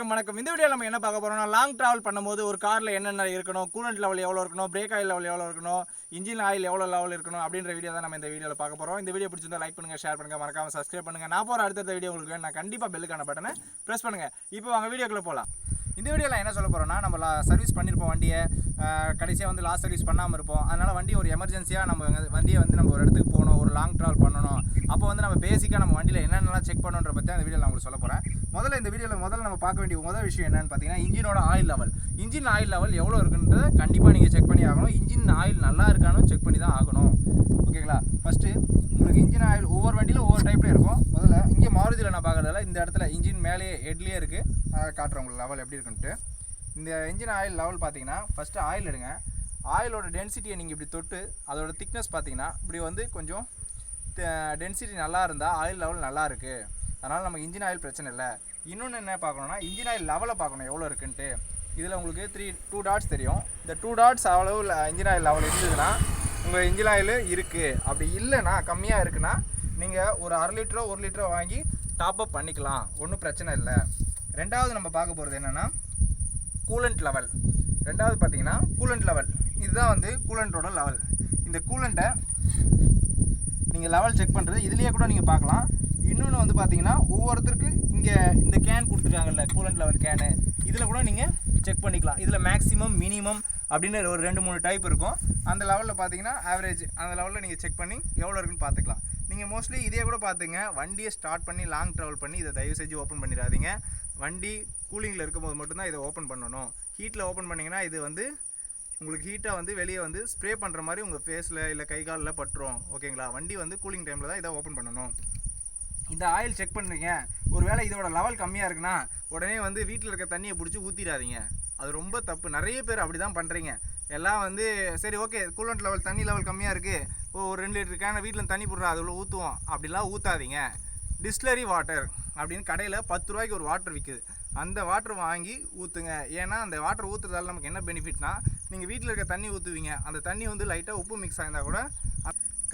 வணக்கம். இந்த வீடியோவில் நம்ம என்ன பார்க்க போறோம்னா, லாங் டிராவல் பண்ணும்போது ஒரு காரில் என்னென்ன இருக்கணும், கூலண்ட் லெவல் எவ்வளோ இருக்கணும், பிரேக் ஆயில் லெவல் எவ்வளோ இருக்கணும், இன்ஜின் ஆயில் எவ்வளோ லெவல் இருக்கணும் அப்படின்ற வீடியோ தான் நம்ம இந்த வீடியோவில் பார்க்க போகிறோம். இந்த வீடியோ பிடிச்சிருந்தா லைக் பண்ணுங்கள், ஷேர் பண்ணுங்கள், மறக்காம சப்ஸ்கிரைப் பண்ணுங்கள். நான் போகிற அடுத்த வீடியோ உங்களுக்கு நான் கண்டிப்பாக பெல்லுக்கான பட்டனை ப்ரெஸ் பண்ணுங்கள். இப்போ வாங்க வீடியோக்குள்ளே போகலாம். இந்த வீடியோவில் என்ன சொல்ல போகிறோம்னா, நம்ம சர்வீஸ் பண்ணியிருப்போம் வண்டியை, கடைசியாக வந்து லாஸ்ட் சர்வீஸ் பண்ணாமல் இருப்போம். அதனால் வண்டி ஒரு எமர்ஜென்சியாக நம்ம வண்டியை வந்து நம்ம ஒரு இடத்துக்கு போகணும், ஒரு லாங் ட்ராவல் பண்ணணும். அப்போ வந்து நம்ம பேசிக்காக நம்ம வண்டியில் என்னென்னலாம் செக் பண்ணுன்ற பற்றி அந்த வீடியோவில் நான் உங்களுக்கு சொல்ல போகிறேன். இந்த வீடியோவில் நம்ம பார்க்க வேண்டிய முதல் விஷயம் என்னென்னு பார்த்தீங்கன்னா, இன்ஜினோட oil level. Engine oil level எவ்வளோ இருக்குன்றதை கண்டிப்பாக நீங்கள் செக் பண்ணி ஆகணும். இன்ஜின் ஆயில் நல்லா இருக்கானு செக் பண்ணி தான் ஆகணும். ஓகேங்களா? ஃபஸ்ட்டு உங்களுக்கு இன்ஜின் ஆயில் ஒவ்வொரு வண்டியில் ஒவ்வொரு டைப்பில் இருக்கும். முதல்ல இங்கே மாருதியில் நான் பார்க்குறதால இந்த இடத்துல இன்ஜின் மேலே ஹெட்லேயே இருக்குது, காட்டுறேன் உங்களுக்கு லெவல் எப்படி இருக்குன்ட்டு. இந்த இன்ஜின் ஆயில் லெவல் பார்த்தீங்கன்னா, ஃபஸ்ட்டு ஆயில் எடுங்க. ஆயிலோட டென்சிட்டியை நீங்கள் இப்படி தொட்டு அதோட திக்னஸ் பார்த்தீங்கன்னா இப்படி வந்து கொஞ்சம் டென்சிட்டி நல்லா இருந்தால் ஆயில் லெவல் நல்லா இருக்குது. அதனால் நமக்கு இன்ஜின் ஆயில் பிரச்சனை இல்லை. இன்னொன்று என்ன பார்க்கணுன்னா, இன்ஜின் ஆயில் லெவலை பார்க்கணும் எவ்வளோ இருக்குன்ட்டு. இதில் உங்களுக்கு 2 டாட்ஸ் தெரியும். இந்த 2 டாட்ஸ் அளவு இன்ஜின் ஆயில் லெவல் இருந்ததுன்னா உங்கள் இன்ஜின் ஆயில் இருக்குது. அப்படி இல்லைன்னா கம்மியாக இருக்குன்னா நீங்கள் ஒரு 1/2 லிட்டரோ 1 லிட்டரோ வாங்கி டாப்அப் பண்ணிக்கலாம், ஒன்றும் பிரச்சனை இல்லை. ரெண்டாவது நம்ம பார்க்க போகிறது என்னென்னா கூலண்ட் லெவல். ரெண்டாவது பார்த்தீங்கன்னா கூலண்ட் லெவல். இதுதான் வந்து கூலண்ட்டோட லெவல். இந்த கூலண்ட்டை நீங்கள் லெவல் செக் பண்ணுறது இதுலேயே கூட நீங்கள் பார்க்கலாம். இன்னொன்று வந்து பார்த்தீங்கன்னா, ஒவ்வொருத்தருக்கு இங்கே இந்த கேன் கொடுத்துருக்காங்கல்ல கூலண்ட் லெவல் கேனு, இதில் கூட நீங்கள் செக் பண்ணிக்கலாம். இதில் மேக்ஸிமம் மினிமம் அப்படின்னு ஒரு 2-3 டைப் இருக்கும். அந்த லெவலில் பார்த்தீங்கன்னா ஆவரேஜ் அந்த லெவலில் நீங்கள் செக் பண்ணி எவ்வளோ இருக்குன்னு பார்த்துக்கலாம். நீங்கள் மோஸ்ட்லி இதே கூட பார்த்துங்க. வண்டியை ஸ்டார்ட் பண்ணி லாங் ட்ராவல் பண்ணி இதை தயவு செஞ்சு ஓப்பன் பண்ணிடாதீங்க. வண்டி கூலிங்கில் இருக்கும்போது மட்டும்தான் இதை ஓப்பன் பண்ணணும். ஹீட்டில் ஓப்பன் பண்ணிங்கன்னா இது வந்து உங்களுக்கு ஹீட்டாக வந்து வெளியே வந்து ஸ்ப்ரே பண்ணுற மாதிரி உங்கள் ஃபேஸில் இல்லை கை காலில் பட்டுரும். ஓகேங்களா? வண்டி வந்து கூலிங் டைமில் தான் இதை ஓப்பன் பண்ணணும். இந்த ஆயில் செக் பண்ணுறீங்க, ஒரு வேளை இதோட லெவல் கம்மியாக இருக்குன்னா உடனே வந்து வீட்டில் இருக்க தண்ணியை பிடிச்சி ஊற்றிடாதீங்க. அது ரொம்ப தப்பு. நிறைய பேர் அப்படி தான் பண்ணுறீங்க. எல்லாம் வந்து சரி ஓகே கூலண்ட் லெவல் தண்ணி லெவல் கம்மியாக இருக்குது, ஒரு 2 லிட்டர் கேன வீட்டில் தண்ணி போடுறா அதில் ஊற்றுவோம் அப்படிலாம் ஊற்றாதீங்க. டிஸ்லரி வாட்டர் அப்படின்னு கடையில் 10 ரூபாய்க்கு ஒரு வாட்டர் விற்குது. அந்த வாட்டர் வாங்கி ஊற்றுங்க. ஏன்னா அந்த வாட்டர் ஊற்றுறதால நமக்கு என்ன பெனிஃபிட்னா, நீங்கள் வீட்டில் இருக்க தண்ணி ஊற்றுவீங்க, அந்த தண்ணி வந்து லைட்டாக உப்பு மிக்ஸ் ஆகிருந்தால் கூட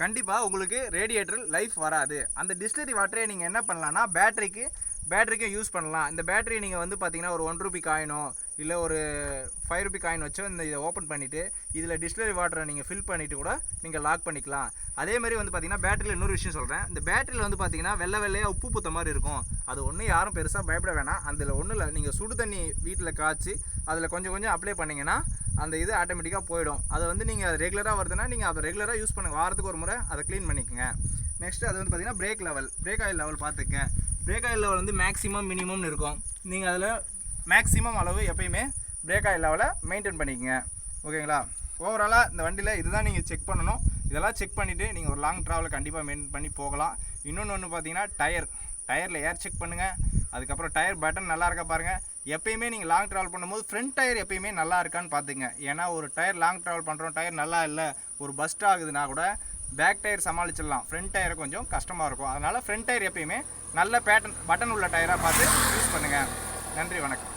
கண்டிப்பாக உங்களுக்கு ரேடியேட்டர் லைஃப் வராது. அந்த டிஸ்லரி வாட்டரை நீங்கள் என்ன பண்ணலான்னா பேட்டரிக்கு யூஸ் பண்ணலாம். இந்த பேட்டரி நீங்கள் வந்து பார்த்தீங்கன்னா ஒரு 1 ரூபி காயினோ இல்லை ஒரு 5 ரூபி காயின் வச்சோ இதை ஓப்பன் பண்ணிவிட்டு இதில் டிஸ்லரி வாட்டரை நீங்கள் ஃபில் பண்ணிவிட்டு கூட நீங்கள் லாக் பண்ணிக்கலாம். அதேமாதிரி வந்து பார்த்தீங்கன்னா பேட்டரியில் இன்னொரு விஷயம் சொல்கிறேன். இந்த பேட்டரியில் வந்து பார்த்தீங்கன்னா வெள்ளையாக உப்பு பூத்த மாதிரி இருக்கும். அது ஒன்றும் யாரும் பெருசாக பயப்பட வேணாம். அதில் ஒன்றும் இல்லை, நீங்கள் சுடு தண்ணி வீட்டில் காய்ச்சி அதில் கொஞ்சம் அப்ளை பண்ணிங்கன்னா அந்த இது ஆட்டோமேட்டிக்காக போயிடும். அதை வந்து நீங்கள் அது ரெகுலராக வருதுன்னா நீங்கள் அதை ரெகுலராக யூஸ் பண்ணுங்கள். வாரத்துக்கு ஒரு முறை அதை க்ளீன் பண்ணிக்கோங்க. நெக்ஸ்ட்டு அது வந்து பார்த்தீங்கன்னா பிரேக் ஆயில் லெவல் பார்த்துக்கங்க. பிரேக் ஆயில் லெவல் வந்து மேக்ஸிமம் மினிமம்னு இருக்கும். நீங்கள் அதில் மேக்ஸிமம் அளவு எப்பயுமே பிரேக் ஆயில் லெவலை மெயின்டைன் பண்ணிக்கோங்க. ஓகேங்களா? ஓவராலாக இந்த வண்டியில் இதுதான் நீங்கள் செக் பண்ணணும். இதெல்லாம் செக் பண்ணிவிட்டு நீங்கள் ஒரு லாங் ட்ராவலை கண்டிப்பாக மெயின்டைன் பண்ணி போகலாம். இன்னொன்று பார்த்தீங்கன்னா டயரில் ஏர் செக் பண்ணுங்கள். அதுக்கப்புறம் டயர் பட்டன் நல்லா இருக்கா பாருங்கள். எப்பயுமே நீங்கள் லாங் ட்ராவல் பண்ணும்போது ஃப்ரண்ட் டயர் எப்பயுமே நல்லா இருக்கான்னு பார்த்துங்க. ஏன்னா ஒரு டயர் லாங் ட்ராவல் பண்ணுறோம், டயர் நல்லா இல்லை, ஒரு பஸ்ட் ஆகுதுன்னா கூட பேக் டயர் சமாளிச்சிடலாம், ஃப்ரண்ட் டயர் கொஞ்சம் கஷ்டமாக இருக்கும். அதனால் ஃப்ரண்ட் டயர் எப்பயுமே நல்ல பட்டன் உள்ள டயராக பார்த்து யூஸ் பண்ணுங்கள். நன்றி, வணக்கம்.